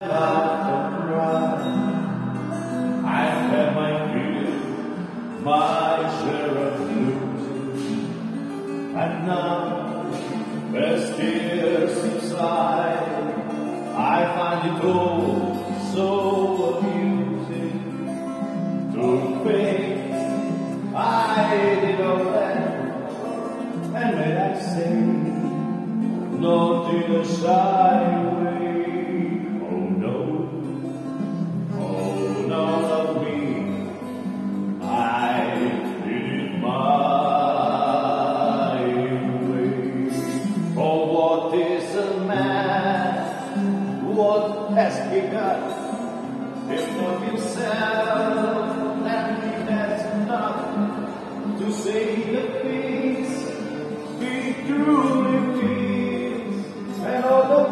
I've had my fill, my share of blues, and now as tears subside, I find it all so amusing to think I did all that, and may I say, not in a shy way. Oh no, oh none of me, I did it my way. Oh, what is a man? What has he got? If not himself, then he has nothing to say the things we truly feel, and all the